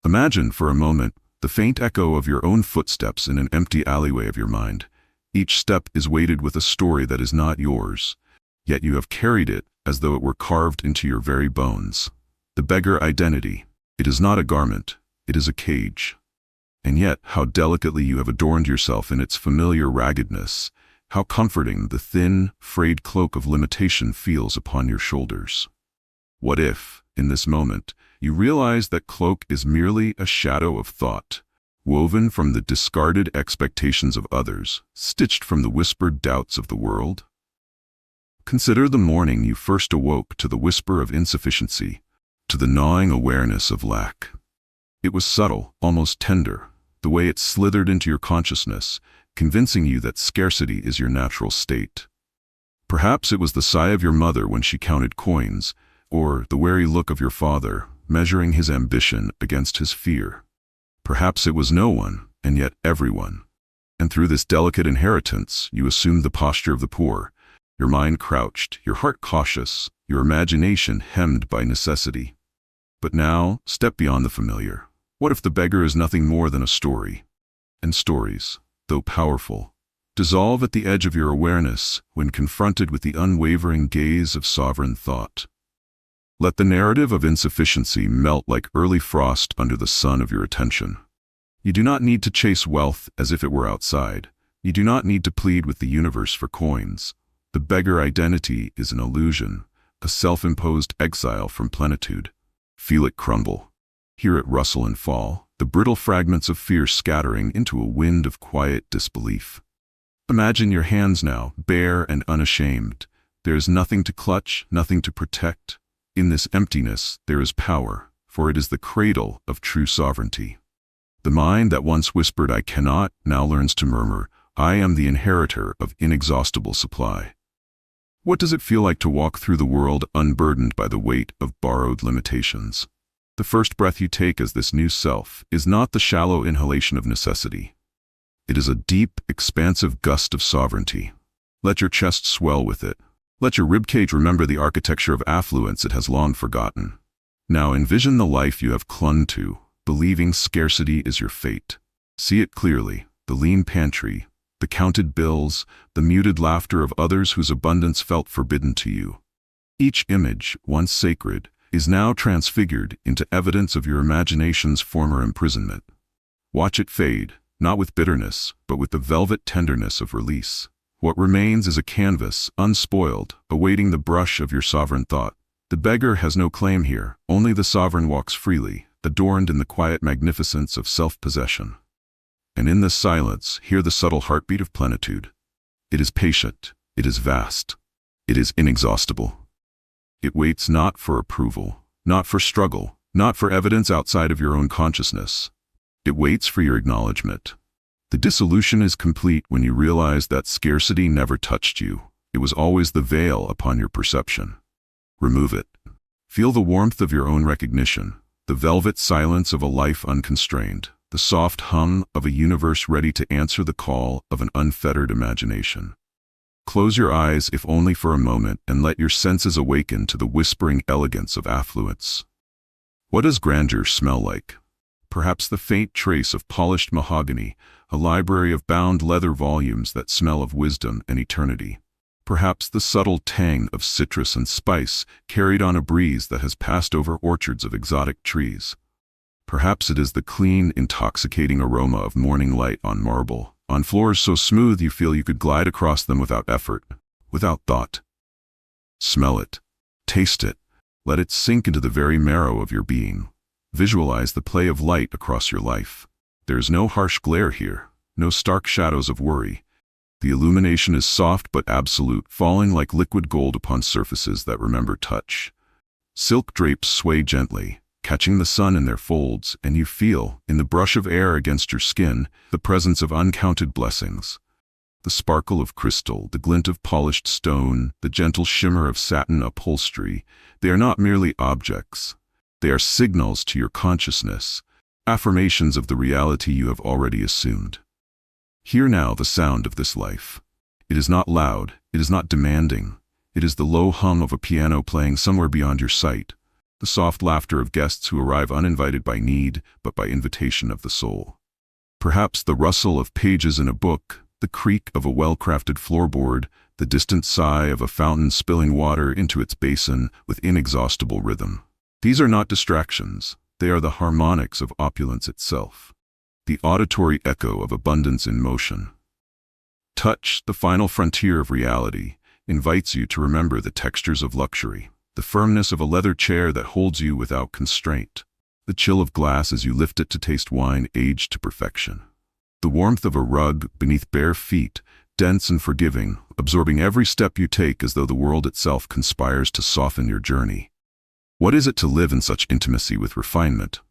Imagine for a moment the faint echo of your own footsteps in an empty alleyway of your mind. Each step is weighted with a story that is not yours, yet you have carried it as though it were carved into your very bones. The beggar identity. It is not a garment, it is a cage. And yet, how delicately you have adorned yourself in its familiar raggedness, how comforting the thin, frayed cloak of limitation feels upon your shoulders. What if, in this moment, you realize that cloak is merely a shadow of thought, woven from the discarded expectations of others, stitched from the whispered doubts of the world? Consider the morning you first awoke to the whisper of insufficiency, to the gnawing awareness of lack. It was subtle, almost tender, the way it slithered into your consciousness, convincing you that scarcity is your natural state. Perhaps it was the sigh of your mother when she counted coins, or the wary look of your father, measuring his ambition against his fear. Perhaps it was no one, and yet everyone. And through this delicate inheritance, you assumed the posture of the poor, your mind crouched, your heart cautious, your imagination hemmed by necessity. But now, step beyond the familiar. What if the beggar is nothing more than a story? And stories, though powerful, dissolve at the edge of your awareness when confronted with the unwavering gaze of sovereign thought. Let the narrative of insufficiency melt like early frost under the sun of your attention. You do not need to chase wealth as if it were outside. You do not need to plead with the universe for coins. The beggar identity is an illusion, a self-imposed exile from plenitude. Feel it crumble. Hear it rustle and fall, the brittle fragments of fear scattering into a wind of quiet disbelief. Imagine your hands now, bare and unashamed. There is nothing to clutch, nothing to protect. In this emptiness, there is power, for it is the cradle of true sovereignty. The mind that once whispered, "I cannot," now learns to murmur, "I am the inheritor of inexhaustible supply." What does it feel like to walk through the world unburdened by the weight of borrowed limitations? The first breath you take as this new self is not the shallow inhalation of necessity. It is a deep, expansive gust of sovereignty. Let your chest swell with it. Let your ribcage remember the architecture of affluence it has long forgotten. Now envision the life you have clung to, believing scarcity is your fate. See it clearly, the lean pantry, the counted bills, the muted laughter of others whose abundance felt forbidden to you. Each image, once sacred, is now transfigured into evidence of your imagination's former imprisonment. Watch it fade, not with bitterness, but with the velvet tenderness of release. What remains is a canvas, unspoiled, awaiting the brush of your sovereign thought. The beggar has no claim here, only the sovereign walks freely, adorned in the quiet magnificence of self-possession. And in this silence, hear the subtle heartbeat of plenitude. It is patient, it is vast, it is inexhaustible. It waits not for approval, not for struggle, not for evidence outside of your own consciousness. It waits for your acknowledgement. The dissolution is complete when you realize that scarcity never touched you. It was always the veil upon your perception. Remove it. Feel the warmth of your own recognition, the velvet silence of a life unconstrained, the soft hum of a universe ready to answer the call of an unfettered imagination. Close your eyes, if only for a moment, and let your senses awaken to the whispering elegance of affluence. What does grandeur smell like? Perhaps the faint trace of polished mahogany, a library of bound leather volumes that smell of wisdom and eternity. Perhaps the subtle tang of citrus and spice carried on a breeze that has passed over orchards of exotic trees. Perhaps it is the clean, intoxicating aroma of morning light on marble, on floors so smooth you feel you could glide across them without effort, without thought. Smell it. Taste it. Let it sink into the very marrow of your being. Visualize the play of light across your life. There is no harsh glare here, no stark shadows of worry. The illumination is soft but absolute, falling like liquid gold upon surfaces that remember touch. Silk drapes sway gently, catching the sun in their folds, and you feel, in the brush of air against your skin, the presence of uncounted blessings. The sparkle of crystal, the glint of polished stone, the gentle shimmer of satin upholstery, they are not merely objects. They are signals to your consciousness, affirmations of the reality you have already assumed. Hear now the sound of this life. It is not loud, it is not demanding. It is the low hum of a piano playing somewhere beyond your sight. the soft laughter of guests who arrive uninvited by need, but by invitation of the soul. Perhaps the rustle of pages in a book, the creak of a well-crafted floorboard, the distant sigh of a fountain spilling water into its basin with inexhaustible rhythm. These are not distractions, they are the harmonics of opulence itself, the auditory echo of abundance in motion. Touch, the final frontier of reality, invites you to remember the textures of luxury, the firmness of a leather chair that holds you without constraint, the chill of glass as you lift it to taste wine aged to perfection, the warmth of a rug beneath bare feet, dense and forgiving, absorbing every step you take as though the world itself conspires to soften your journey. What is it to live in such intimacy with refinement?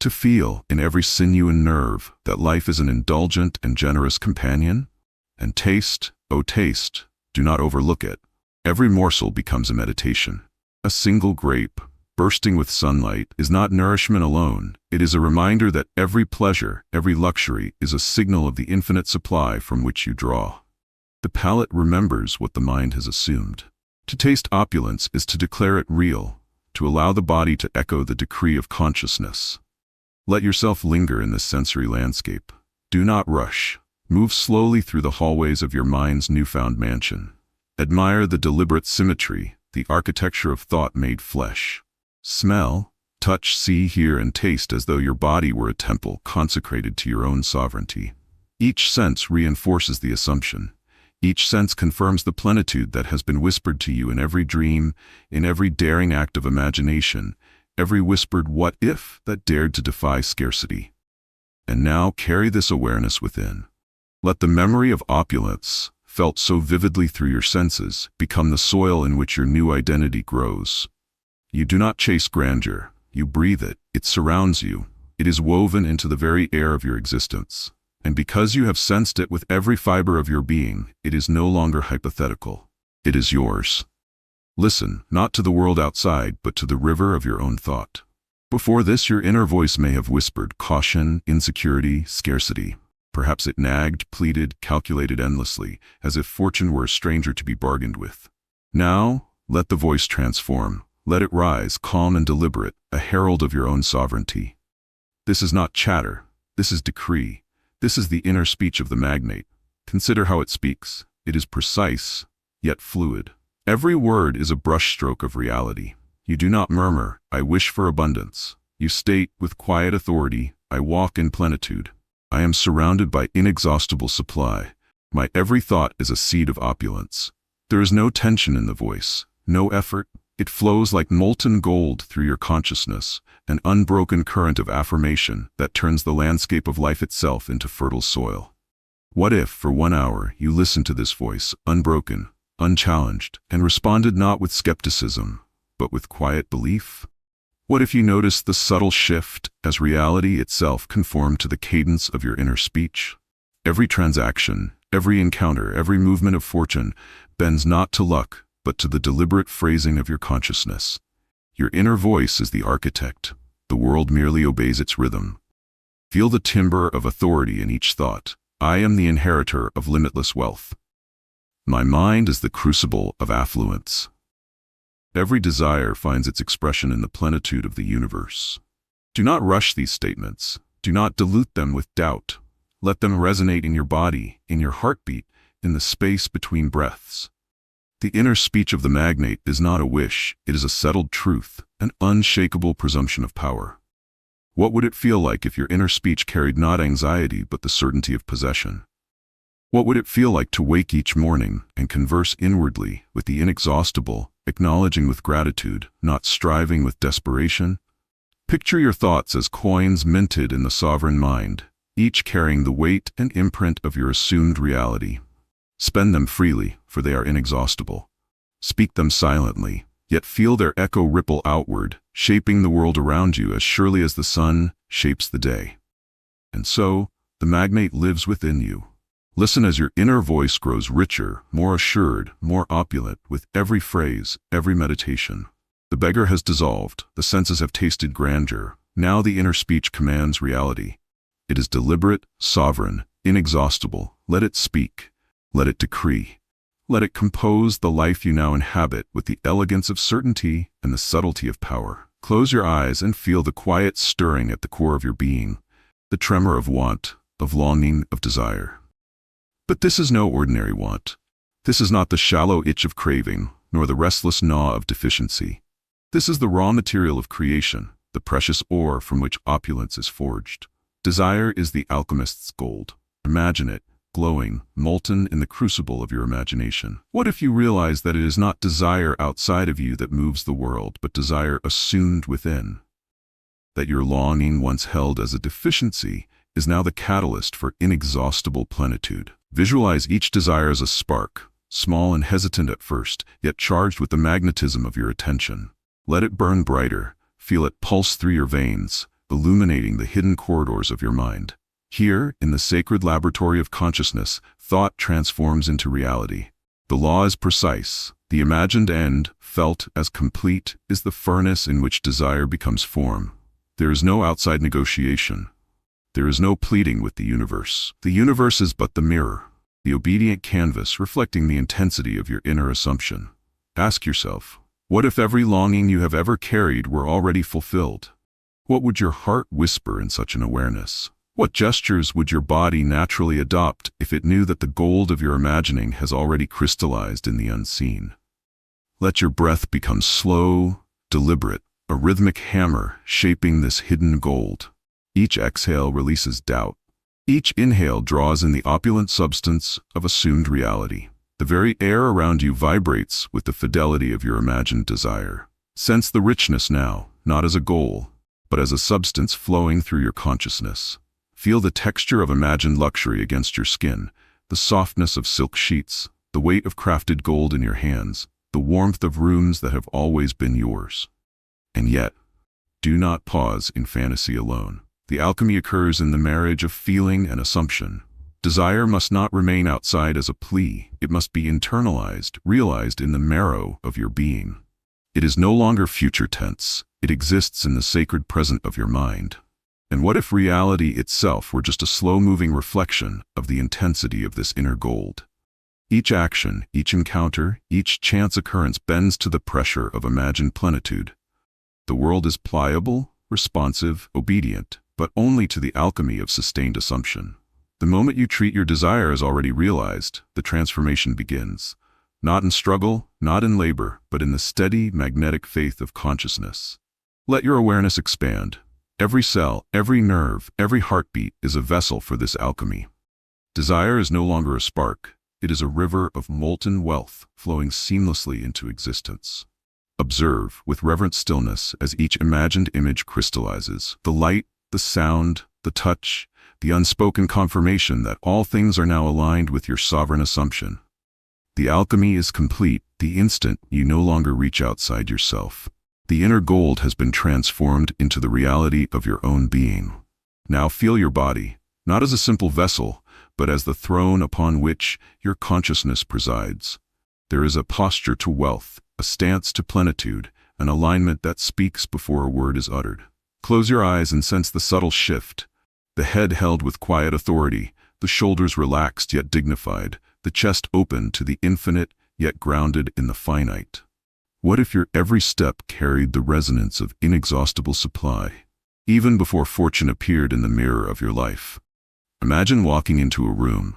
To feel, in every sinew and nerve, that life is an indulgent and generous companion? And taste, oh taste, do not overlook it. Every morsel becomes a meditation. A single grape, bursting with sunlight, is not nourishment alone. It is a reminder that every pleasure, every luxury, is a signal of the infinite supply from which you draw. The palate remembers what the mind has assumed. To taste opulence is to declare it real, to allow the body to echo the decree of consciousness. Let yourself linger in this sensory landscape. Do not rush. Move slowly through the hallways of your mind's newfound mansion. Admire the deliberate symmetry, the architecture of thought made flesh. Smell, touch, see, hear, and taste as though your body were a temple consecrated to your own sovereignty. Each sense reinforces the assumption. Each sense confirms the plenitude that has been whispered to you in every dream, in every daring act of imagination, every whispered what if that dared to defy scarcity. And now carry this awareness within. Let the memory of opulence, felt so vividly through your senses, become the soil in which your new identity grows. You do not chase grandeur, you breathe it, it surrounds you, it is woven into the very air of your existence. And because you have sensed it with every fiber of your being, it is no longer hypothetical. It is yours. Listen, not to the world outside, but to the river of your own thought. Before this, your inner voice may have whispered caution, insecurity, scarcity. Perhaps it nagged, pleaded, calculated endlessly, as if fortune were a stranger to be bargained with. Now, let the voice transform. Let it rise, calm and deliberate, a herald of your own sovereignty. This is not chatter. This is decree. This is the inner speech of the magnate. Consider how it speaks. It is precise, yet fluid. Every word is a brushstroke of reality. You do not murmur, I wish for abundance. You state, with quiet authority, I walk in plenitude. I am surrounded by inexhaustible supply. My every thought is a seed of opulence. There is no tension in the voice, no effort. It flows like molten gold through your consciousness, an unbroken current of affirmation that turns the landscape of life itself into fertile soil. What if, for 1 hour, you listened to this voice, unbroken, unchallenged, and responded not with skepticism, but with quiet belief? What if you noticed the subtle shift as reality itself conformed to the cadence of your inner speech? Every transaction, every encounter, every movement of fortune bends not to luck, but to the deliberate phrasing of your consciousness. Your inner voice is the architect. The world merely obeys its rhythm. Feel the timbre of authority in each thought. I am the inheritor of limitless wealth. My mind is the crucible of affluence. Every desire finds its expression in the plenitude of the universe. Do not rush these statements. Do not dilute them with doubt. Let them resonate in your body, in your heartbeat, in the space between breaths. The inner speech of the magnate is not a wish, it is a settled truth, an unshakable presumption of power. What would it feel like if your inner speech carried not anxiety but the certainty of possession? What would it feel like to wake each morning and converse inwardly with the inexhaustible, acknowledging with gratitude, not striving with desperation? Picture your thoughts as coins minted in the sovereign mind, each carrying the weight and imprint of your assumed reality. Spend them freely, for they are inexhaustible. Speak them silently, yet feel their echo ripple outward, shaping the world around you as surely as the sun shapes the day. And so, the magnate lives within you. Listen as your inner voice grows richer, more assured, more opulent with every phrase, every meditation. The beggar has dissolved, the senses have tasted grandeur. Now the inner speech commands reality. It is deliberate, sovereign, inexhaustible. Let it speak. Let it decree. Let it compose the life you now inhabit with the elegance of certainty and the subtlety of power. Close your eyes and feel the quiet stirring at the core of your being, the tremor of want, of longing, of desire. But this is no ordinary want. This is not the shallow itch of craving, nor the restless gnaw of deficiency. This is the raw material of creation, the precious ore from which opulence is forged. Desire is the alchemist's gold. Imagine it, glowing, molten in the crucible of your imagination. What if you realize that it is not desire outside of you that moves the world, but desire assumed within? That your longing, once held as a deficiency, is now the catalyst for inexhaustible plenitude. Visualize each desire as a spark, small and hesitant at first, yet charged with the magnetism of your attention. Let it burn brighter, feel it pulse through your veins, illuminating the hidden corridors of your mind. Here, in the sacred laboratory of consciousness, thought transforms into reality. The law is precise. The imagined end, felt as complete, is the furnace in which desire becomes form. There is no outside negotiation. There is no pleading with the universe. The universe is but the mirror, the obedient canvas reflecting the intensity of your inner assumption. Ask yourself, what if every longing you have ever carried were already fulfilled? What would your heart whisper in such an awareness? What gestures would your body naturally adopt if it knew that the gold of your imagining has already crystallized in the unseen? Let your breath become slow, deliberate, a rhythmic hammer shaping this hidden gold. Each exhale releases doubt. Each inhale draws in the opulent substance of assumed reality. The very air around you vibrates with the fidelity of your imagined desire. Sense the richness now, not as a goal, but as a substance flowing through your consciousness. Feel the texture of imagined luxury against your skin, the softness of silk sheets, the weight of crafted gold in your hands, the warmth of rooms that have always been yours. And yet, do not pause in fantasy alone. The alchemy occurs in the marriage of feeling and assumption. Desire must not remain outside as a plea. It must be internalized, realized in the marrow of your being. It is no longer future tense. It exists in the sacred present of your mind. And what if reality itself were just a slow-moving reflection of the intensity of this inner gold? Each action, each encounter, each chance occurrence bends to the pressure of imagined plenitude. The world is pliable, responsive, obedient, but only to the alchemy of sustained assumption. The moment you treat your desire as already realized, the transformation begins. Not in struggle, not in labor, but in the steady, magnetic faith of consciousness. Let your awareness expand. Every cell, every nerve, every heartbeat is a vessel for this alchemy. Desire is no longer a spark. It is a river of molten wealth flowing seamlessly into existence. Observe with reverent stillness as each imagined image crystallizes. The light, the sound, the touch, the unspoken confirmation that all things are now aligned with your sovereign assumption. The alchemy is complete the instant you no longer reach outside yourself. The inner gold has been transformed into the reality of your own being. Now feel your body, not as a simple vessel, but as the throne upon which your consciousness presides. There is a posture to wealth, a stance to plenitude, an alignment that speaks before a word is uttered. Close your eyes and sense the subtle shift. The head held with quiet authority, the shoulders relaxed yet dignified, the chest open to the infinite yet grounded in the finite. What if your every step carried the resonance of inexhaustible supply, even before fortune appeared in the mirror of your life? Imagine walking into a room,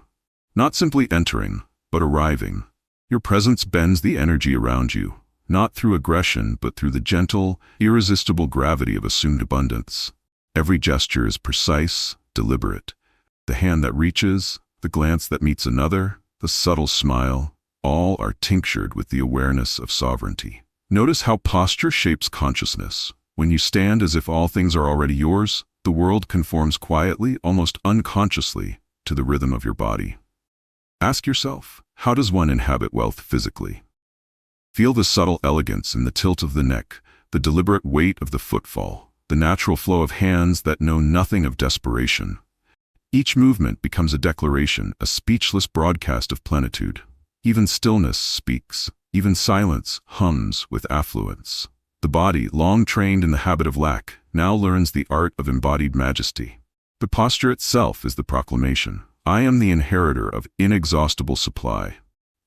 not simply entering, but arriving. Your presence bends the energy around you, not through aggression, but through the gentle, irresistible gravity of assumed abundance. Every gesture is precise, deliberate. The hand that reaches, the glance that meets another, the subtle smile, all are tinctured with the awareness of sovereignty. Notice how posture shapes consciousness. When you stand as if all things are already yours, the world conforms quietly, almost unconsciously, to the rhythm of your body. Ask yourself, how does one inhabit wealth physically? Feel the subtle elegance in the tilt of the neck, the deliberate weight of the footfall, the natural flow of hands that know nothing of desperation. Each movement becomes a declaration, a speechless broadcast of plenitude. Even stillness speaks, even silence hums with affluence. The body, long trained in the habit of lack, now learns the art of embodied majesty. The posture itself is the proclamation. I am the inheritor of inexhaustible supply.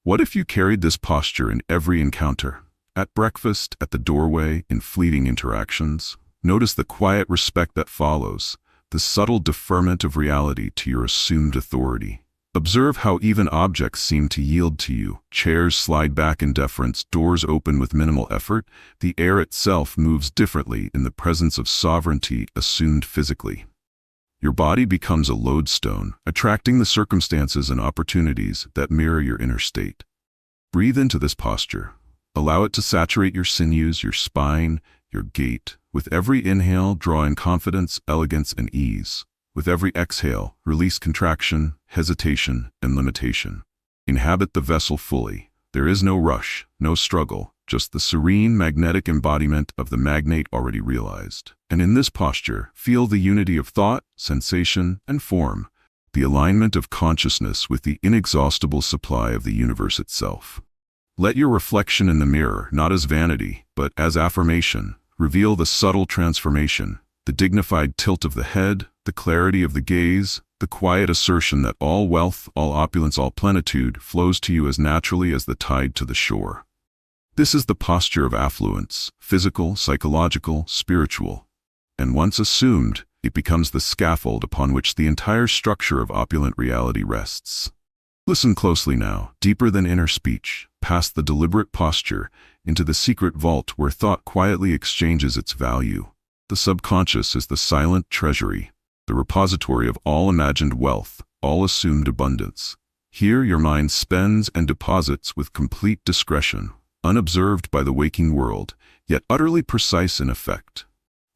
What if you carried this posture in every encounter? At breakfast, at the doorway, in fleeting interactions. Notice the quiet respect that follows, the subtle deferment of reality to your assumed authority. Observe how even objects seem to yield to you. Chairs slide back in deference, doors open with minimal effort. The air itself moves differently in the presence of sovereignty assumed physically. Your body becomes a lodestone, attracting the circumstances and opportunities that mirror your inner state. Breathe into this posture. Allow it to saturate your sinews, your spine, your gait. With every inhale, draw in confidence, elegance, and ease. With every exhale, release contraction, hesitation, and limitation. Inhabit the vessel fully. There is no rush, no struggle, just the serene, magnetic embodiment of the magnate already realized. And in this posture, feel the unity of thought, sensation, and form, the alignment of consciousness with the inexhaustible supply of the universe itself. Let your reflection in the mirror, not as vanity, but as affirmation, reveal the subtle transformation, the dignified tilt of the head, the clarity of the gaze, the quiet assertion that all wealth, all opulence, all plenitude flows to you as naturally as the tide to the shore. This is the posture of affluence, physical, psychological, spiritual. And once assumed, it becomes the scaffold upon which the entire structure of opulent reality rests. Listen closely now, deeper than inner speech, past the deliberate posture, into the secret vault where thought quietly exchanges its value. The subconscious is the silent treasury, the repository of all imagined wealth, all assumed abundance. Here your mind spends and deposits with complete discretion, unobserved by the waking world, yet utterly precise in effect.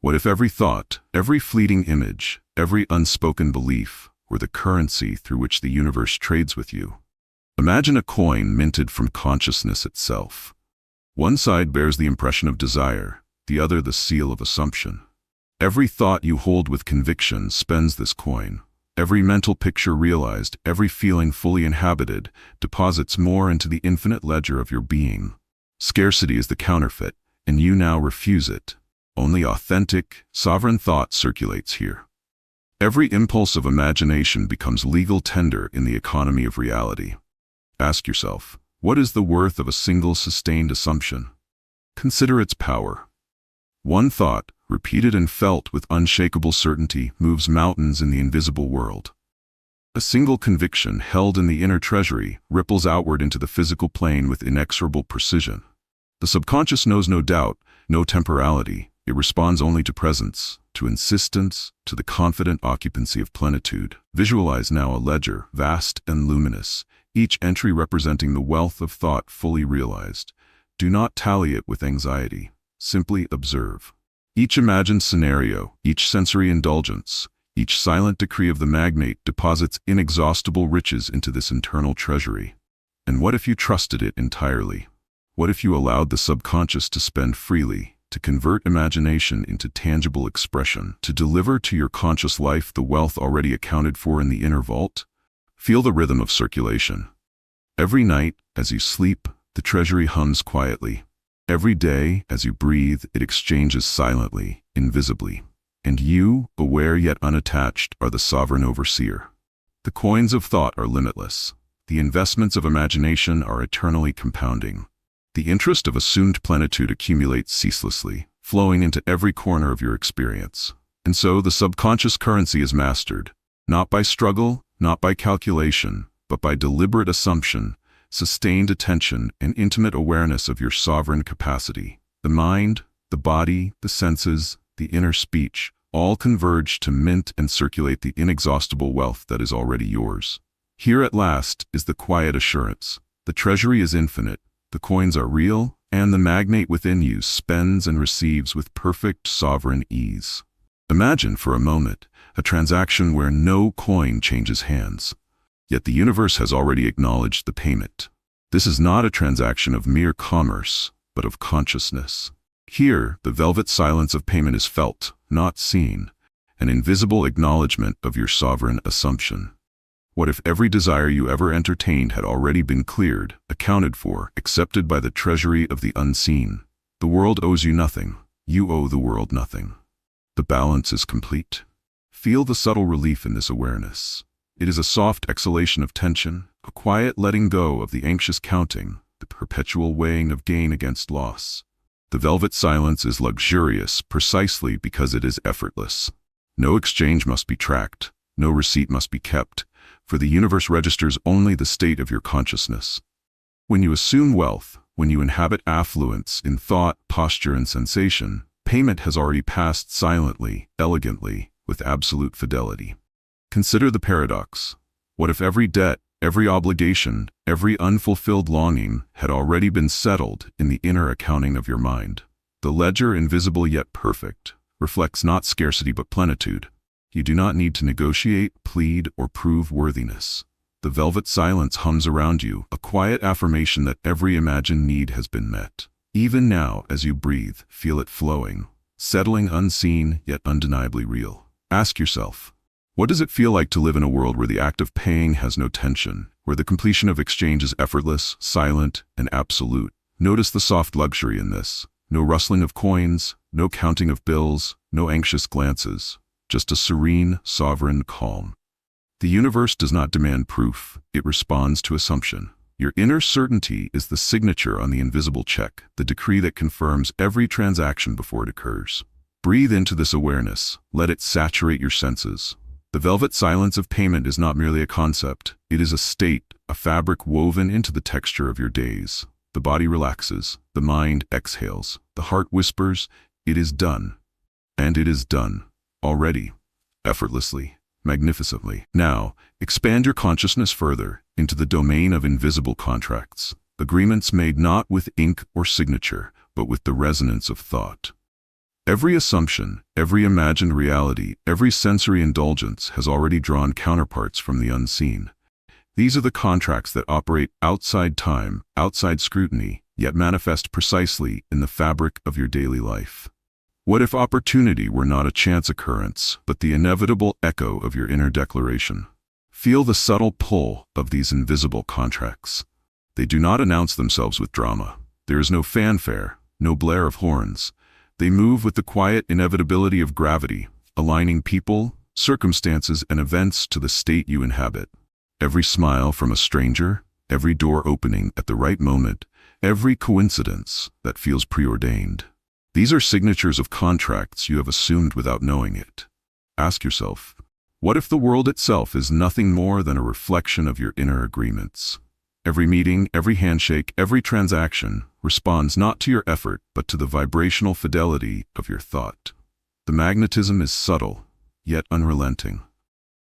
What if every thought, every fleeting image, every unspoken belief were the currency through which the universe trades with you? Imagine a coin minted from consciousness itself. One side bears the impression of desire, the other the seal of assumption. Every thought you hold with conviction spends this coin. Every mental picture realized, every feeling fully inhabited, deposits more into the infinite ledger of your being. Scarcity is the counterfeit, and you now refuse it. Only authentic, sovereign thought circulates here. Every impulse of imagination becomes legal tender in the economy of reality. Ask yourself, what is the worth of a single sustained assumption? Consider its power. One thought, repeated and felt with unshakable certainty, moves mountains in the invisible world. A single conviction held in the inner treasury ripples outward into the physical plane with inexorable precision. The subconscious knows no doubt, no temporality. It responds only to presence, to insistence, to the confident occupancy of plenitude. Visualize now a ledger, vast and luminous, each entry representing the wealth of thought fully realized. Do not tally it with anxiety. Simply observe. Each imagined scenario, each sensory indulgence, each silent decree of the magnate deposits inexhaustible riches into this internal treasury. And what if you trusted it entirely? What if you allowed the subconscious to spend freely, to convert imagination into tangible expression, to deliver to your conscious life the wealth already accounted for in the inner vault? Feel the rhythm of circulation. Every night, as you sleep, the treasury hums quietly. Every day, as you breathe, it exchanges silently, invisibly. And you, aware yet unattached, are the sovereign overseer. The coins of thought are limitless. The investments of imagination are eternally compounding. The interest of assumed plenitude accumulates ceaselessly, flowing into every corner of your experience. And so the subconscious currency is mastered, not by struggle, not by calculation, but by deliberate assumption, sustained attention, and intimate awareness of your sovereign capacity. The mind, the body, the senses, the inner speech, all converge to mint and circulate the inexhaustible wealth that is already yours. Here at last is the quiet assurance. The treasury is infinite, the coins are real, and the magnate within you spends and receives with perfect sovereign ease. Imagine for a moment a transaction where no coin changes hands. Yet the universe has already acknowledged the payment. This is not a transaction of mere commerce, but of consciousness. Here, the velvet silence of payment is felt, not seen, an invisible acknowledgement of your sovereign assumption. What if every desire you ever entertained had already been cleared, accounted for, accepted by the treasury of the unseen? The world owes you nothing. You owe the world nothing. The balance is complete. Feel the subtle relief in this awareness. It is a soft exhalation of tension, a quiet letting go of the anxious counting, the perpetual weighing of gain against loss. The velvet silence is luxurious precisely because it is effortless. No exchange must be tracked, no receipt must be kept, for the universe registers only the state of your consciousness. When you assume wealth, when you inhabit affluence in thought, posture, and sensation, payment has already passed silently, elegantly, with absolute fidelity. Consider the paradox. What if every debt, every obligation, every unfulfilled longing had already been settled in the inner accounting of your mind? The ledger, invisible yet perfect, reflects not scarcity but plenitude. You do not need to negotiate, plead, or prove worthiness. The velvet silence hums around you, a quiet affirmation that every imagined need has been met. Even now, as you breathe, feel it flowing, settling unseen yet undeniably real. Ask yourself, what does it feel like to live in a world where the act of paying has no tension, where the completion of exchange is effortless, silent, and absolute? Notice the soft luxury in this. No rustling of coins, no counting of bills, no anxious glances, just a serene, sovereign calm. The universe does not demand proof, it responds to assumption. Your inner certainty is the signature on the invisible check, the decree that confirms every transaction before it occurs. Breathe into this awareness, let it saturate your senses. The velvet silence of payment is not merely a concept, it is a state, a fabric woven into the texture of your days. The body relaxes, the mind exhales, the heart whispers, it is done. And it is done. Already. Effortlessly. Magnificently. Now, expand your consciousness further into the domain of invisible contracts, agreements made not with ink or signature, but with the resonance of thought. Every assumption, every imagined reality, every sensory indulgence has already drawn counterparts from the unseen. These are the contracts that operate outside time, outside scrutiny, yet manifest precisely in the fabric of your daily life. What if opportunity were not a chance occurrence, but the inevitable echo of your inner declaration? Feel the subtle pull of these invisible contracts. They do not announce themselves with drama. There is no fanfare, no blare of horns. They move with the quiet inevitability of gravity, aligning people, circumstances, and events to the state you inhabit. Every smile from a stranger, every door opening at the right moment, every coincidence that feels preordained. These are signatures of contracts you have assumed without knowing it. Ask yourself, what if the world itself is nothing more than a reflection of your inner agreements? Every meeting, every handshake, every transaction responds not to your effort, but to the vibrational fidelity of your thought. The magnetism is subtle, yet unrelenting.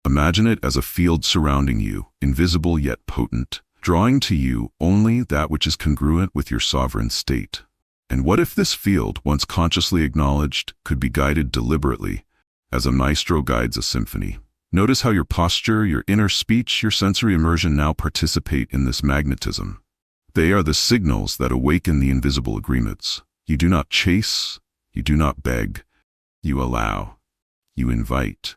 Imagine it as a field surrounding you, invisible yet potent, drawing to you only that which is congruent with your sovereign state. And what if this field, once consciously acknowledged, could be guided deliberately, as a maestro guides a symphony? Notice how your posture, your inner speech, your sensory immersion now participate in this magnetism. They are the signals that awaken the invisible agreements. You do not chase, you do not beg, you allow, you invite.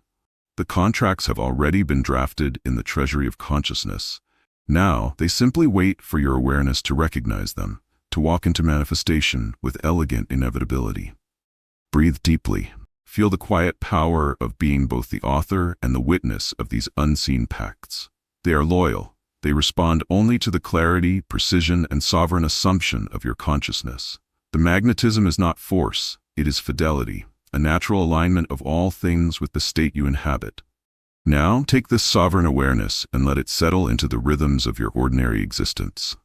The contracts have already been drafted in the treasury of consciousness. Now, they simply wait for your awareness to recognize them, to walk into manifestation with elegant inevitability. Breathe deeply. Feel the quiet power of being both the author and the witness of these unseen pacts. They are loyal. They respond only to the clarity, precision, and sovereign assumption of your consciousness. The magnetism is not force, it is fidelity, a natural alignment of all things with the state you inhabit. Now, take this sovereign awareness and let it settle into the rhythms of your ordinary existence.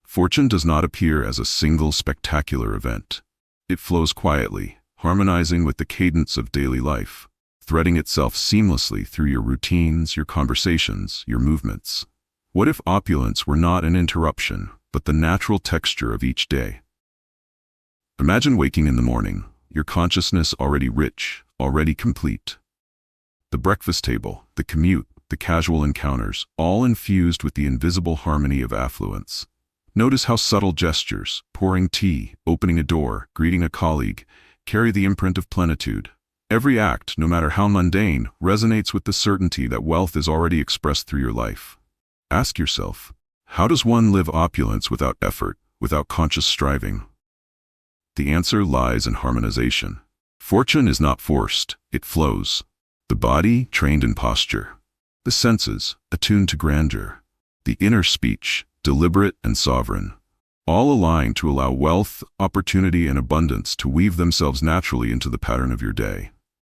Fortune does not appear as a single spectacular event. It flows quietly, harmonizing with the cadence of daily life, threading itself seamlessly through your routines, your conversations, your movements. What if opulence were not an interruption, but the natural texture of each day? Imagine waking in the morning, your consciousness already rich, already complete. The breakfast table, the commute, the casual encounters, all infused with the invisible harmony of affluence. Notice how subtle gestures, pouring tea, opening a door, greeting a colleague, carry the imprint of plenitude. Every act, no matter how mundane, resonates with the certainty that wealth is already expressed through your life. Ask yourself, how does one live opulence without effort, without conscious striving? The answer lies in harmonization. Fortune is not forced, it flows. The body, trained in posture. The senses, attuned to grandeur. The inner speech, deliberate and sovereign. all aligned to allow wealth, opportunity, and abundance to weave themselves naturally into the pattern of your day.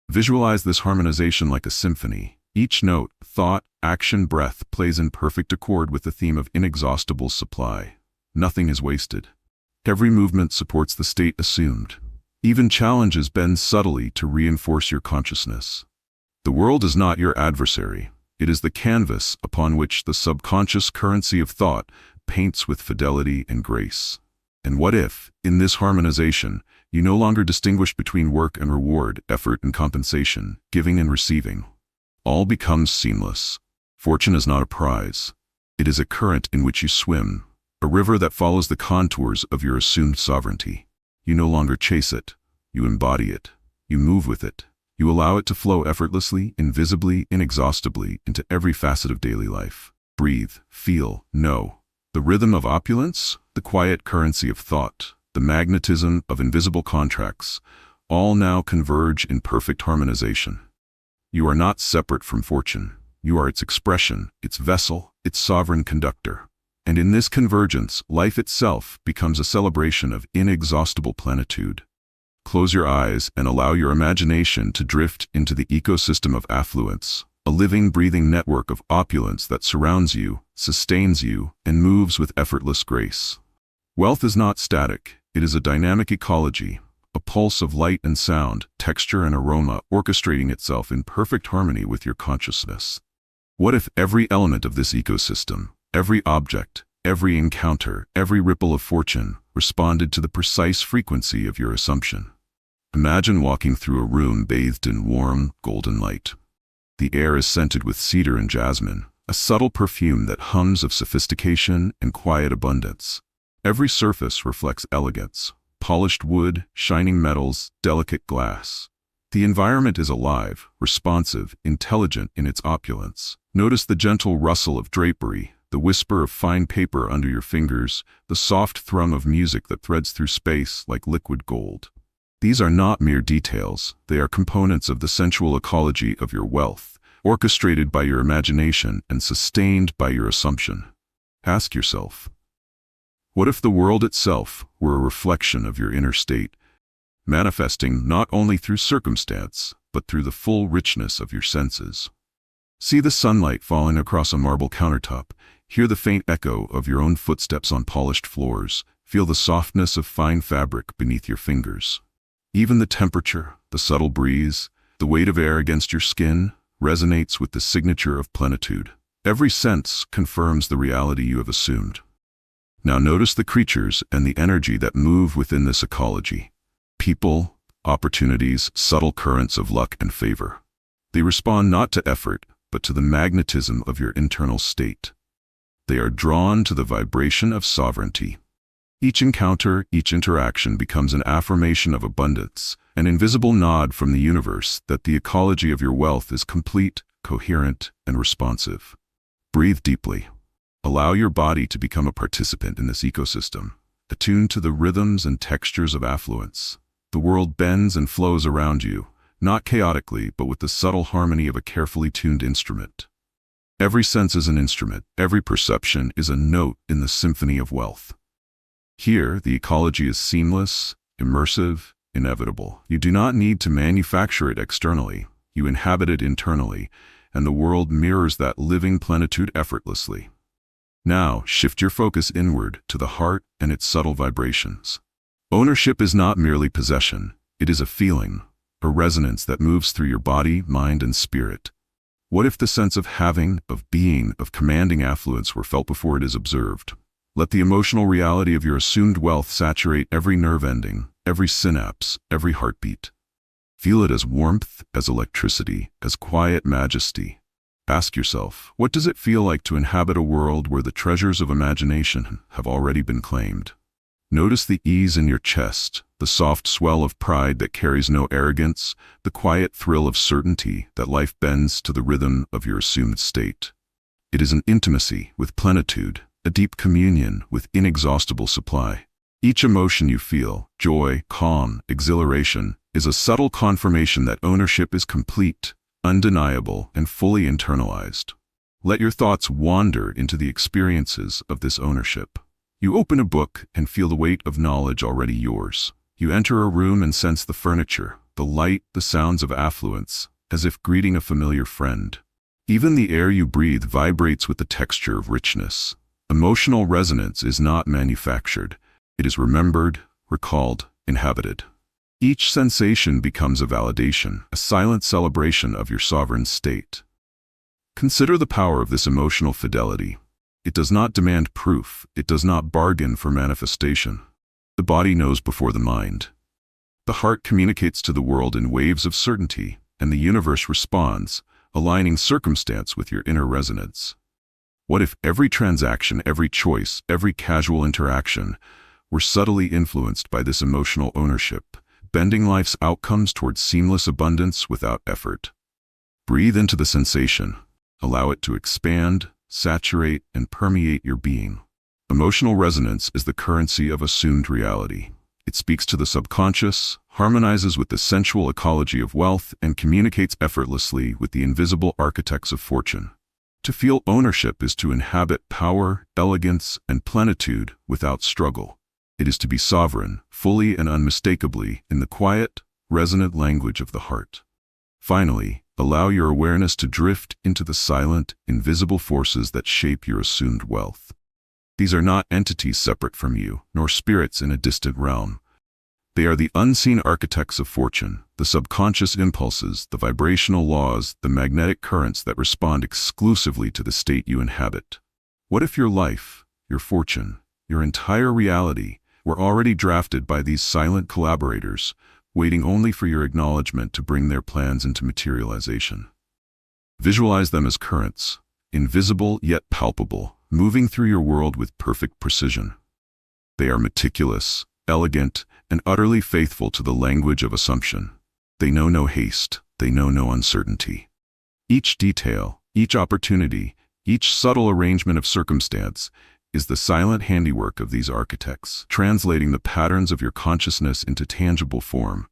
Visualize this harmonization like a symphony. Each note, thought, action, breath plays in perfect accord with the theme of inexhaustible supply. Nothing is wasted. Every movement supports the state assumed. Even challenges bend subtly to reinforce your consciousness. The world is not your adversary. It is the canvas upon which the subconscious currency of thought paints with fidelity and grace. And what if, in this harmonization, you no longer distinguish between work and reward, effort and compensation, giving and receiving? All becomes seamless. Fortune is not a prize. It is a current in which you swim, a river that follows the contours of your assumed sovereignty. You no longer chase it. You embody it. You move with it. You allow it to flow effortlessly, invisibly, inexhaustibly into every facet of daily life. Breathe, feel, know. The rhythm of opulence, the quiet currency of thought, the magnetism of invisible contracts, all now converge in perfect harmonization. You are not separate from fortune. You are its expression, its vessel, its sovereign conductor. And in this convergence, life itself becomes a celebration of inexhaustible plenitude. Close your eyes and allow your imagination to drift into the ecosystem of affluence, a living, breathing network of opulence that surrounds you, sustains you, and moves with effortless grace. Wealth is not static. It is a dynamic ecology, a pulse of light and sound, texture and aroma orchestrating itself in perfect harmony with your consciousness. What if every element of this ecosystem, every object, every encounter, every ripple of fortune, responded to the precise frequency of your assumption? Imagine walking through a room bathed in warm, golden light. The air is scented with cedar and jasmine, a subtle perfume that hums of sophistication and quiet abundance. Every surface reflects elegance, polished wood, shining metals, delicate glass. The environment is alive, responsive, intelligent in its opulence. Notice the gentle rustle of drapery, the whisper of fine paper under your fingers, the soft thrum of music that threads through space like liquid gold. These are not mere details. They are components of the sensual ecology of your wealth, orchestrated by your imagination and sustained by your assumption. Ask yourself, what if the world itself were a reflection of your inner state, manifesting not only through circumstance, but through the full richness of your senses? See the sunlight falling across a marble countertop, hear the faint echo of your own footsteps on polished floors, feel the softness of fine fabric beneath your fingers. Even the temperature, the subtle breeze, the weight of air against your skin resonates with the signature of plenitude. Every sense confirms the reality you have assumed. Now notice the creatures and the energy that move within this ecology. People, opportunities, subtle currents of luck and favor. They respond not to effort, but to the magnetism of your internal state. They are drawn to the vibration of sovereignty. Each encounter, each interaction becomes an affirmation of abundance, an invisible nod from the universe that the ecology of your wealth is complete, coherent, and responsive. Breathe deeply. Allow your body to become a participant in this ecosystem, attuned to the rhythms and textures of affluence. The world bends and flows around you, not chaotically, but with the subtle harmony of a carefully tuned instrument. Every sense is an instrument, every perception is a note in the symphony of wealth. Here, the ecology is seamless, immersive, inevitable. You do not need to manufacture it externally. You inhabit it internally, and the world mirrors that living plenitude effortlessly. Now, shift your focus inward to the heart and its subtle vibrations. Ownership is not merely possession. It is a feeling, a resonance that moves through your body, mind, and spirit. What if the sense of having, of being, of commanding affluence were felt before it is observed? Let the emotional reality of your assumed wealth saturate every nerve ending, every synapse, every heartbeat. Feel it as warmth, as electricity, as quiet majesty. Ask yourself, what does it feel like to inhabit a world where the treasures of imagination have already been claimed? Notice the ease in your chest, the soft swell of pride that carries no arrogance, the quiet thrill of certainty that life bends to the rhythm of your assumed state. It is an intimacy with plenitude, a deep communion with inexhaustible supply. Each emotion you feel, joy, calm, exhilaration, is a subtle confirmation that ownership is complete, undeniable, and fully internalized. Let your thoughts wander into the experiences of this ownership. You open a book and feel the weight of knowledge already yours. You enter a room and sense the furniture, the light, the sounds of affluence, as if greeting a familiar friend. Even the air you breathe vibrates with the texture of richness. Emotional resonance is not manufactured. It is remembered, recalled, inhabited. Each sensation becomes a validation, a silent celebration of your sovereign state. Consider the power of this emotional fidelity. It does not demand proof. It does not bargain for manifestation. The body knows before the mind. The heart communicates to the world in waves of certainty, and the universe responds, aligning circumstance with your inner resonance. What if every transaction, every choice, every casual interaction were subtly influenced by this emotional ownership, bending life's outcomes towards seamless abundance without effort? Breathe into the sensation. Allow it to expand, saturate, and permeate your being. Emotional resonance is the currency of assumed reality. It speaks to the subconscious, harmonizes with the sensual ecology of wealth, and communicates effortlessly with the invisible architects of fortune. To feel ownership is to inhabit power, elegance, and plenitude without struggle. It is to be sovereign, fully and unmistakably, in the quiet, resonant language of the heart. Finally, allow your awareness to drift into the silent, invisible forces that shape your assumed wealth. These are not entities separate from you, nor spirits in a distant realm. They are the unseen architects of fortune, the subconscious impulses, the vibrational laws, the magnetic currents that respond exclusively to the state you inhabit. What if your life, your fortune, your entire reality were already drafted by these silent collaborators, waiting only for your acknowledgement to bring their plans into materialization? Visualize them as currents, invisible yet palpable, moving through your world with perfect precision. They are meticulous, elegant, and utterly faithful to the language of assumption. They know no haste, they know no uncertainty. Each detail, each opportunity, each subtle arrangement of circumstance is the silent handiwork of these architects, translating the patterns of your consciousness into tangible form.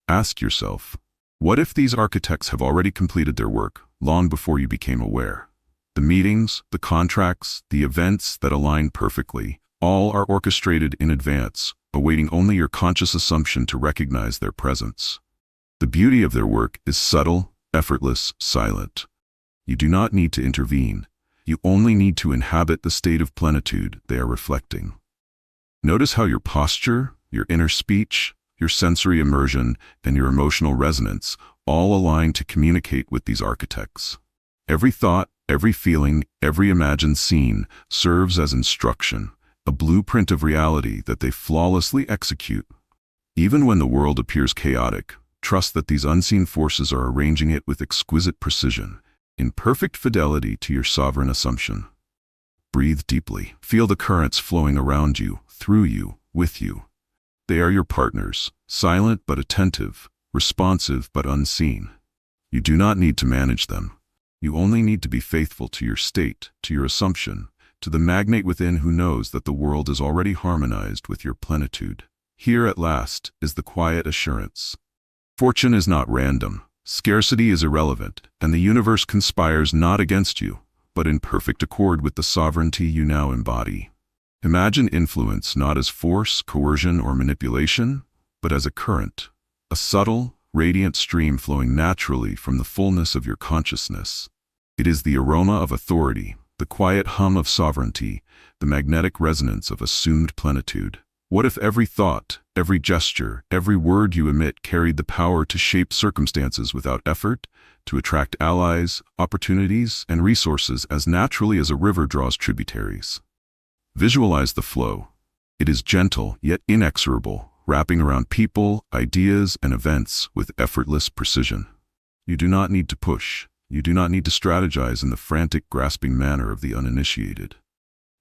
Ask yourself, what if these architects have already completed their work long before you became aware? The meetings, the contracts, the events that align perfectly, all are orchestrated in advance, awaiting only your conscious assumption to recognize their presence. The beauty of their work is subtle, effortless, silent. You do not need to intervene. You only need to inhabit the state of plenitude they are reflecting. Notice how your posture, your inner speech, your sensory immersion, and your emotional resonance all align to communicate with these architects. Every thought, every feeling, every imagined scene serves as instruction, a blueprint of reality that they flawlessly execute. Even when the world appears chaotic, trust that these unseen forces are arranging it with exquisite precision, in perfect fidelity to your sovereign assumption. Breathe deeply. Feel the currents flowing around you, through you, with you. They are your partners, silent but attentive, responsive but unseen. You do not need to manage them. You only need to be faithful to your state, to your assumption, to the magnate within who knows that the world is already harmonized with your plenitude. Here at last is the quiet assurance. Fortune is not random. Scarcity is irrelevant, and the universe conspires not against you, but in perfect accord with the sovereignty you now embody. Imagine influence not as force, coercion, or manipulation, but as a current, a subtle, radiant stream flowing naturally from the fullness of your consciousness. It is the aroma of authority, the quiet hum of sovereignty, the magnetic resonance of assumed plenitude. What if every thought, every gesture, every word you emit carried the power to shape circumstances without effort, to attract allies, opportunities, and resources as naturally as a river draws tributaries? Visualize the flow. It is gentle yet inexorable, wrapping around people, ideas, and events with effortless precision. You do not need to push. You do not need to strategize in the frantic, grasping manner of the uninitiated.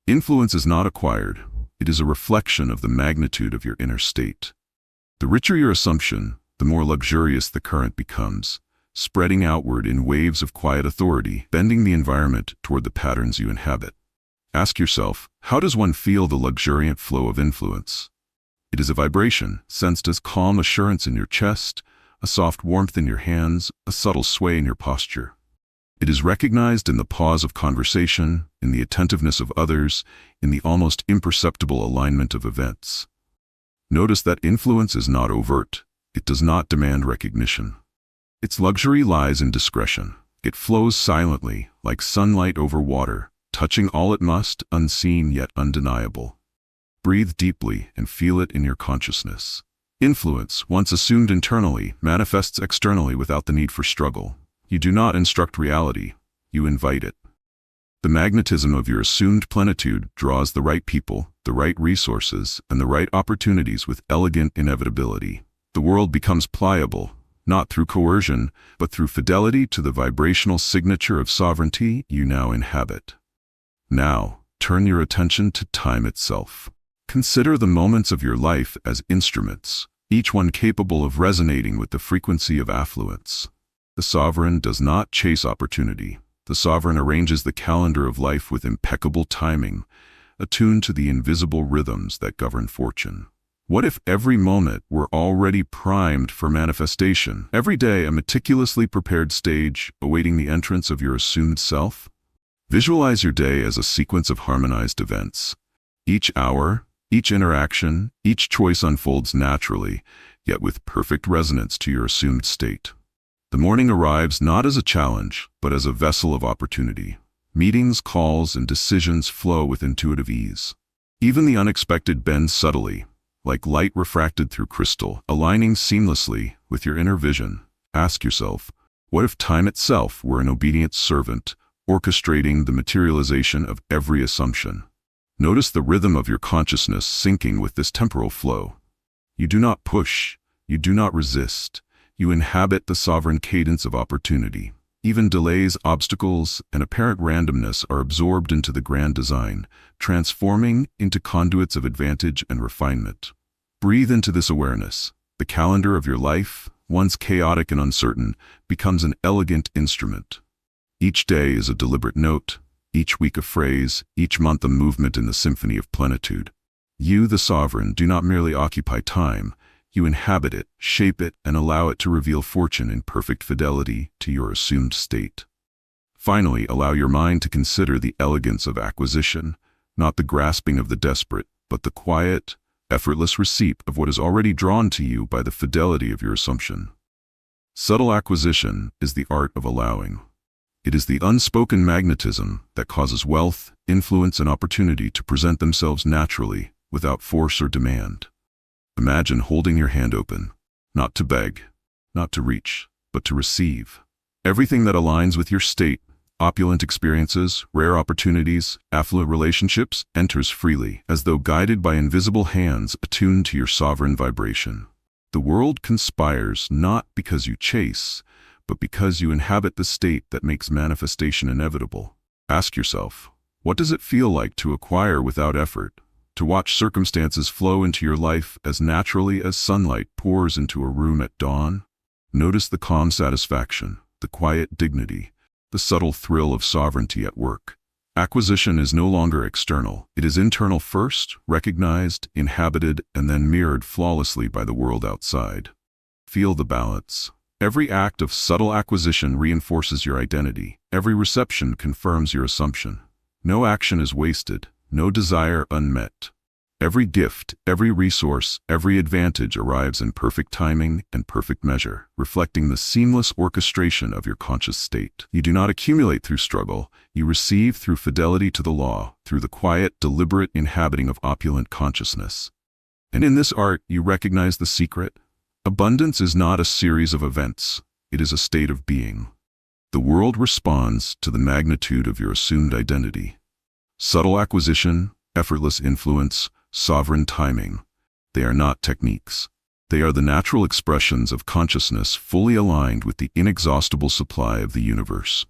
Influence is not acquired. It is a reflection of the magnitude of your inner state. The richer your assumption, the more luxurious the current becomes, spreading outward in waves of quiet authority, bending the environment toward the patterns you inhabit. Ask yourself, how does one feel the luxuriant flow of influence? It is a vibration, sensed as calm assurance in your chest, a soft warmth in your hands, a subtle sway in your posture. It is recognized in the pause of conversation, in the attentiveness of others, in the almost imperceptible alignment of events. Notice that influence is not overt. It does not demand recognition. Its luxury lies in discretion. It flows silently, like sunlight over water, touching all it must, unseen yet undeniable. Breathe deeply and feel it in your consciousness. Influence, once assumed internally, manifests externally without the need for struggle. You do not instruct reality, you invite it. The magnetism of your assumed plenitude draws the right people, the right resources, and the right opportunities with elegant inevitability. The world becomes pliable, not through coercion, but through fidelity to the vibrational signature of sovereignty you now inhabit. Now, turn your attention to time itself. Consider the moments of your life as instruments, each one capable of resonating with the frequency of affluence. The sovereign does not chase opportunity. The sovereign arranges the calendar of life with impeccable timing, attuned to the invisible rhythms that govern fortune. What if every moment were already primed for manifestation, every day a meticulously prepared stage awaiting the entrance of your assumed self? Visualize your day as a sequence of harmonized events. Each hour, each interaction, each choice unfolds naturally, yet with perfect resonance to your assumed state. The morning arrives not as a challenge, but as a vessel of opportunity. Meetings, calls, and decisions flow with intuitive ease. Even the unexpected bends subtly, like light refracted through crystal, aligning seamlessly with your inner vision. Ask yourself, what if time itself were an obedient servant, orchestrating the materialization of every assumption? Notice the rhythm of your consciousness syncing with this temporal flow. You do not push, you do not resist. You inhabit the sovereign cadence of opportunity. Even delays, obstacles, and apparent randomness are absorbed into the grand design, transforming into conduits of advantage and refinement. Breathe into this awareness. The calendar of your life, once chaotic and uncertain, becomes an elegant instrument. Each day is a deliberate note, each week a phrase, each month a movement in the symphony of plenitude. You, the sovereign, do not merely occupy time. You inhabit it, shape it, and allow it to reveal fortune in perfect fidelity to your assumed state. Finally, allow your mind to consider the elegance of acquisition, not the grasping of the desperate, but the quiet, effortless receipt of what is already drawn to you by the fidelity of your assumption. Subtle acquisition is the art of allowing. It is the unspoken magnetism that causes wealth, influence, and opportunity to present themselves naturally, without force or demand. Imagine holding your hand open, not to beg, not to reach, but to receive. Everything that aligns with your state, opulent experiences, rare opportunities, affluent relationships, enters freely, as though guided by invisible hands attuned to your sovereign vibration. The world conspires not because you chase, but because you inhabit the state that makes manifestation inevitable. Ask yourself, what does it feel like to acquire without effort? To watch circumstances flow into your life as naturally as sunlight pours into a room at dawn? Notice the calm satisfaction, the quiet dignity, the subtle thrill of sovereignty at work. Acquisition is no longer external. It is internal first, recognized, inhabited, and then mirrored flawlessly by the world outside. Feel the balance. Every act of subtle acquisition reinforces your identity. Every reception confirms your assumption. No action is wasted. No desire unmet. Every gift, every resource, every advantage arrives in perfect timing and perfect measure, reflecting the seamless orchestration of your conscious state. You do not accumulate through struggle. You receive through fidelity to the law, through the quiet, deliberate inhabiting of opulent consciousness. And in this art, you recognize the secret. Abundance is not a series of events. It is a state of being. The world responds to the magnitude of your assumed identity. Subtle acquisition, effortless influence, sovereign timing. They are not techniques. They are the natural expressions of consciousness fully aligned with the inexhaustible supply of the universe.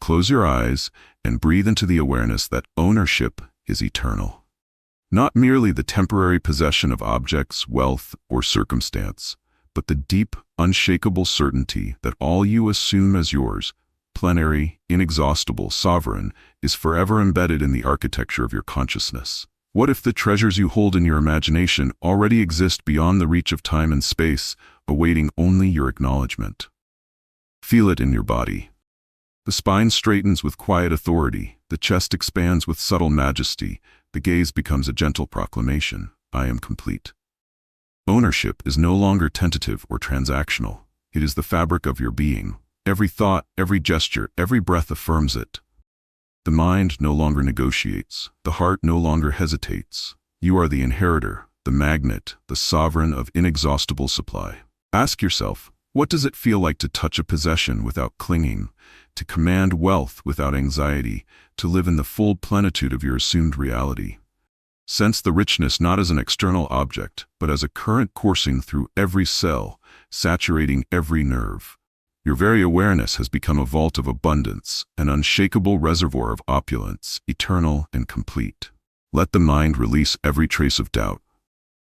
Close your eyes and breathe into the awareness that ownership is eternal. Not merely the temporary possession of objects, wealth, or circumstance, but the deep, unshakable certainty that all you assume as yours, plenary, inexhaustible, sovereign, is forever embedded in the architecture of your consciousness. What if the treasures you hold in your imagination already exist beyond the reach of time and space, awaiting only your acknowledgement? Feel it in your body. The spine straightens with quiet authority, the chest expands with subtle majesty, the gaze becomes a gentle proclamation, I am complete. Ownership is no longer tentative or transactional. It is the fabric of your being. Every thought, every gesture, every breath affirms it. The mind no longer negotiates. The heart no longer hesitates. You are the inheritor, the magnet, the sovereign of inexhaustible supply. Ask yourself, what does it feel like to touch a possession without clinging, to command wealth without anxiety, to live in the full plenitude of your assumed reality? Sense the richness not as an external object, but as a current coursing through every cell, saturating every nerve. Your very awareness has become a vault of abundance, an unshakable reservoir of opulence, eternal and complete. Let the mind release every trace of doubt.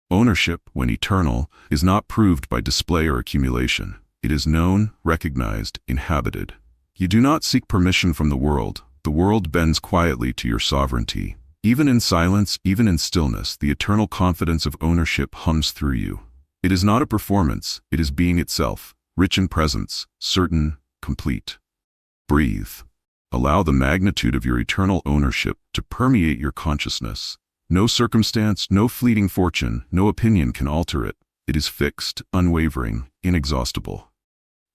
Ownership, when eternal, is not proved by display or accumulation. It is known, recognized, inhabited. You do not seek permission from the world bends quietly to your sovereignty. Even in silence, even in stillness, the eternal confidence of ownership hums through you. It is not a performance, it is being itself, rich in presence, certain, complete. Breathe. Allow the magnitude of your eternal ownership to permeate your consciousness. No circumstance, no fleeting fortune, no opinion can alter it. It is fixed, unwavering, inexhaustible.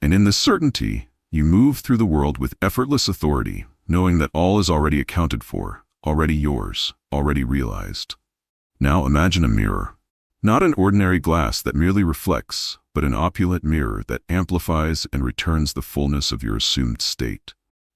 And in this certainty, you move through the world with effortless authority, knowing that all is already accounted for, already yours, already realized. Now imagine a mirror. Not an ordinary glass that merely reflects, but an opulent mirror that amplifies and returns the fullness of your assumed state.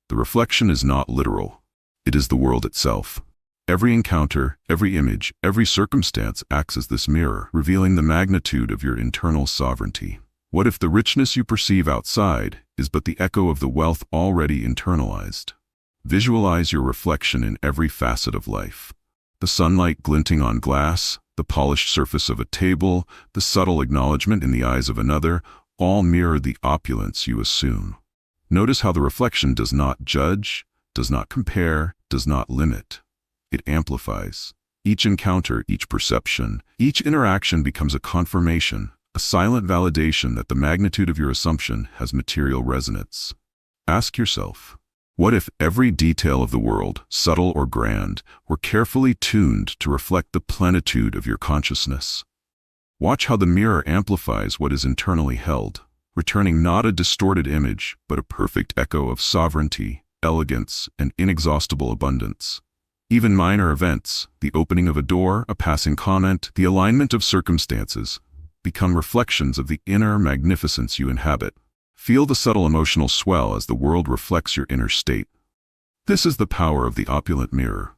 The reflection is not literal. It is the world itself. Every encounter, every image, every circumstance acts as this mirror, revealing the magnitude of your internal sovereignty. What if the richness you perceive outside is but the echo of the wealth already internalized? Visualize your reflection in every facet of life. The sunlight glinting on glass, the polished surface of a table, the subtle acknowledgement in the eyes of another, all mirror the opulence you assume. Notice how the reflection does not judge, does not compare, does not limit. It amplifies. Each encounter, each perception, each interaction becomes a confirmation, a silent validation that the magnitude of your assumption has material resonance. Ask yourself, what if every detail of the world, subtle or grand, were carefully tuned to reflect the plenitude of your consciousness? Watch how the mirror amplifies what is internally held, returning not a distorted image, but a perfect echo of sovereignty, elegance, and inexhaustible abundance. Even minor events, the opening of a door, a passing comment, the alignment of circumstances, become reflections of the inner magnificence you inhabit. Feel the subtle emotional swell as the world reflects your inner state. This is the power of the opulent mirror,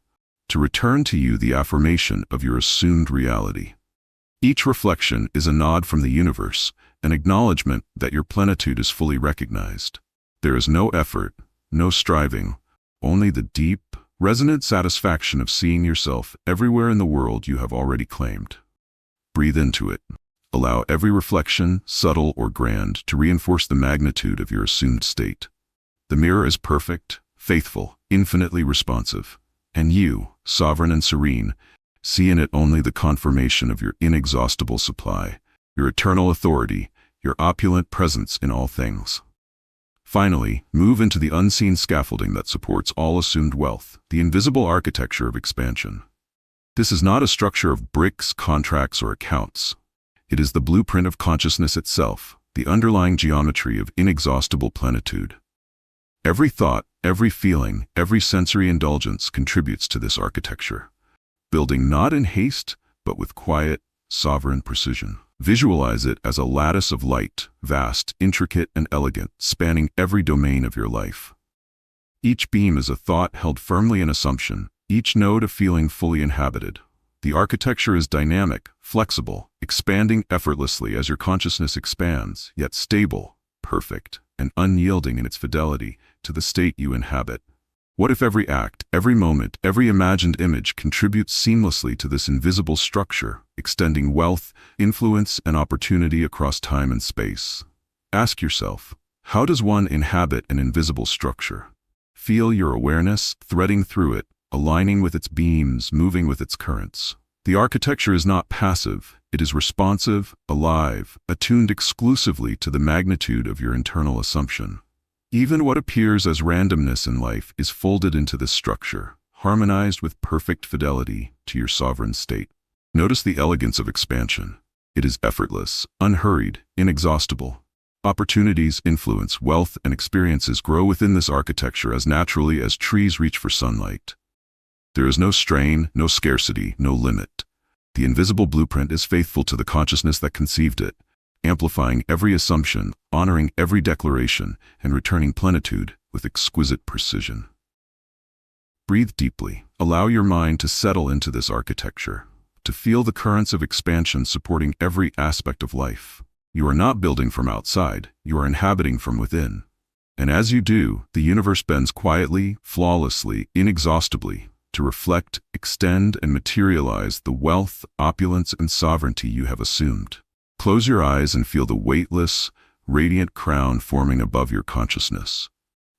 to return to you the affirmation of your assumed reality. Each reflection is a nod from the universe, an acknowledgement that your plenitude is fully recognized. There is no effort, no striving, only the deep, resonant satisfaction of seeing yourself everywhere in the world you have already claimed. Breathe into it. Allow every reflection, subtle or grand, to reinforce the magnitude of your assumed state. The mirror is perfect, faithful, infinitely responsive, and you, sovereign and serene, see in it only the confirmation of your inexhaustible supply, your eternal authority, your opulent presence in all things. Finally, move into the unseen scaffolding that supports all assumed wealth, the invisible architecture of expansion. This is not a structure of bricks, contracts, or accounts. It is the blueprint of consciousness itself, the underlying geometry of inexhaustible plenitude. Every thought, every feeling, every sensory indulgence contributes to this architecture, building not in haste, but with quiet, sovereign precision. Visualize it as a lattice of light, vast, intricate, and elegant, spanning every domain of your life. Each beam is a thought held firmly in assumption, each node a feeling fully inhabited. The architecture is dynamic, flexible, expanding effortlessly as your consciousness expands, yet stable, perfect, and unyielding in its fidelity to the state you inhabit. What if every act, every moment, every imagined image contributes seamlessly to this invisible structure, extending wealth, influence, and opportunity across time and space? Ask yourself, how does one inhabit an invisible structure? Feel your awareness threading through it, aligning with its beams, moving with its currents. The architecture is not passive, it is responsive, alive, attuned exclusively to the magnitude of your internal assumption. Even what appears as randomness in life is folded into this structure, harmonized with perfect fidelity to your sovereign state. Notice the elegance of expansion. It is effortless, unhurried, inexhaustible. Opportunities, influence, wealth, and experiences grow within this architecture as naturally as trees reach for sunlight. There is no strain, no scarcity, no limit. The invisible blueprint is faithful to the consciousness that conceived it, amplifying every assumption, honoring every declaration, and returning plenitude with exquisite precision. Breathe deeply. Allow your mind to settle into this architecture, to feel the currents of expansion supporting every aspect of life. You are not building from outside, you are inhabiting from within. And as you do, the universe bends quietly, flawlessly, inexhaustibly, to reflect, extend, and materialize the wealth, opulence, and sovereignty you have assumed. Close your eyes and feel the weightless, radiant crown forming above your consciousness.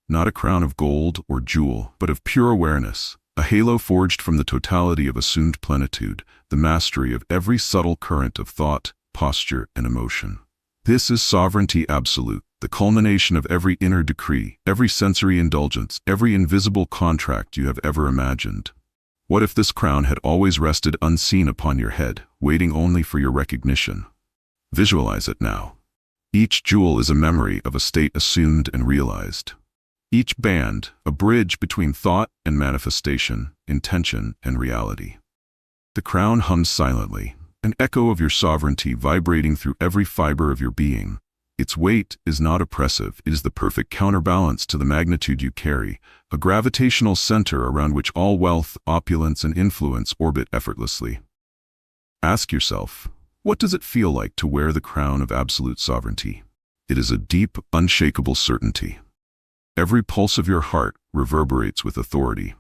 Not a crown of gold or jewel, but of pure awareness, a halo forged from the totality of assumed plenitude, the mastery of every subtle current of thought, posture, and emotion. This is sovereignty absolute, the culmination of every inner decree, every sensory indulgence, every invisible contract you have ever imagined. What if this crown had always rested unseen upon your head, waiting only for your recognition? Visualize it now. Each jewel is a memory of a state assumed and realized. Each band, a bridge between thought and manifestation, intention and reality. The crown hums silently, an echo of your sovereignty vibrating through every fiber of your being. Its weight is not oppressive, it is the perfect counterbalance to the magnitude you carry, a gravitational center around which all wealth, opulence, and influence orbit effortlessly. Ask yourself, what does it feel like to wear the crown of absolute sovereignty? It is a deep, unshakable certainty. Every pulse of your heart reverberates with authority.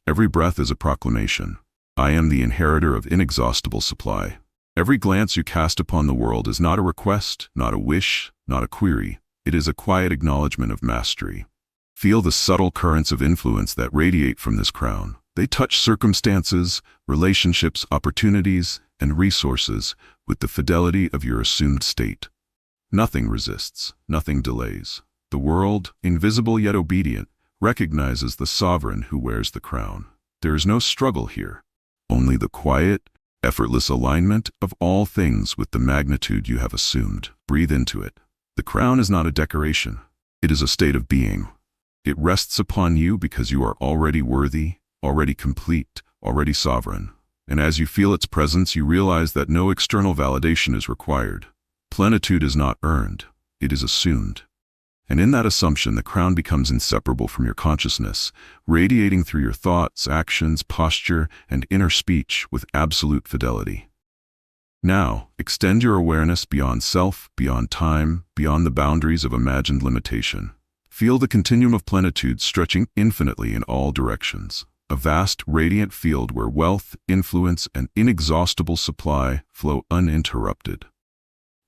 Every breath is a proclamation. I am the inheritor of inexhaustible supply. Every glance you cast upon the world is not a request, not a wish, not a query. It is a quiet acknowledgement of mastery. Feel the subtle currents of influence that radiate from this crown. They touch circumstances, relationships, opportunities, and resources with the fidelity of your assumed state. Nothing resists, nothing delays. The world, invisible yet obedient, recognizes the sovereign who wears the crown. There is no struggle here, only the quiet, effortless alignment of all things with the magnitude you have assumed. Breathe into it. The crown is not a decoration. It is a state of being. It rests upon you because you are already worthy, already complete, already sovereign. And as you feel its presence, you realize that no external validation is required. Plenitude is not earned, it is assumed. And in that assumption, the crown becomes inseparable from your consciousness, radiating through your thoughts, actions, posture, and inner speech with absolute fidelity. Now, extend your awareness beyond self, beyond time, beyond the boundaries of imagined limitation. Feel the continuum of plenitude stretching infinitely in all directions. A vast, radiant field where wealth, influence, and inexhaustible supply flow uninterrupted.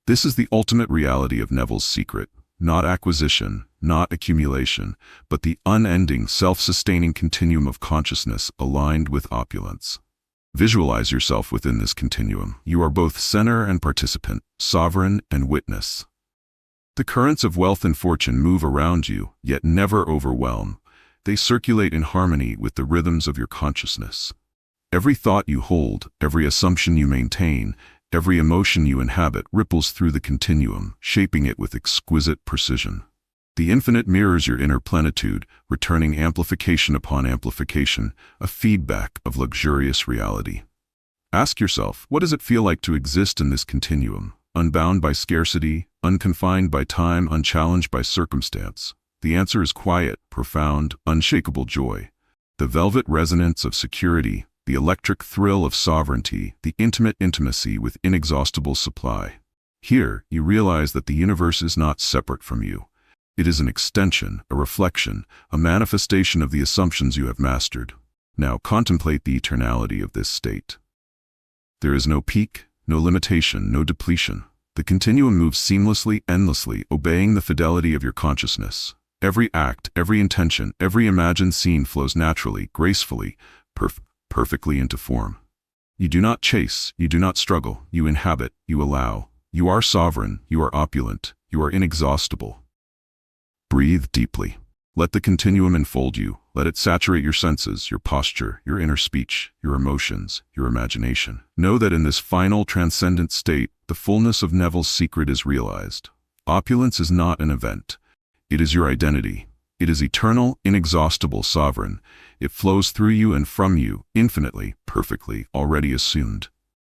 This is the ultimate reality of Neville's secret. Not acquisition, not accumulation, but the unending, self-sustaining continuum of consciousness aligned with opulence. Visualize yourself within this continuum. You are both center and participant, sovereign and witness. The currents of wealth and fortune move around you, yet never overwhelm. They circulate in harmony with the rhythms of your consciousness. Every thought you hold, every assumption you maintain, every emotion you inhabit ripples through the continuum, shaping it with exquisite precision. The infinite mirrors your inner plenitude, returning amplification upon amplification, a feedback of luxurious reality. Ask yourself, what does it feel like to exist in this continuum, unbound by scarcity, unconfined by time, unchallenged by circumstance? The answer is quiet, profound, unshakable joy. The velvet resonance of security, the electric thrill of sovereignty, the intimate intimacy with inexhaustible supply. Here, you realize that the universe is not separate from you. It is an extension, a reflection, a manifestation of the assumptions you have mastered. Now contemplate the eternality of this state. There is no peak, no limitation, no depletion. The continuum moves seamlessly, endlessly, obeying the fidelity of your consciousness. Every act, every intention, every imagined scene flows naturally, gracefully, perfectly into form. You do not chase, you do not struggle, you inhabit, you allow. You are sovereign, you are opulent, you are inexhaustible. Breathe deeply. Let the continuum enfold you. Let it saturate your senses, your posture, your inner speech, your emotions, your imagination. Know that in this final transcendent state, the fullness of Neville's secret is realized. Opulence is not an event. It is your identity. It is eternal, inexhaustible, sovereign. It flows through you and from you, infinitely, perfectly, already assumed.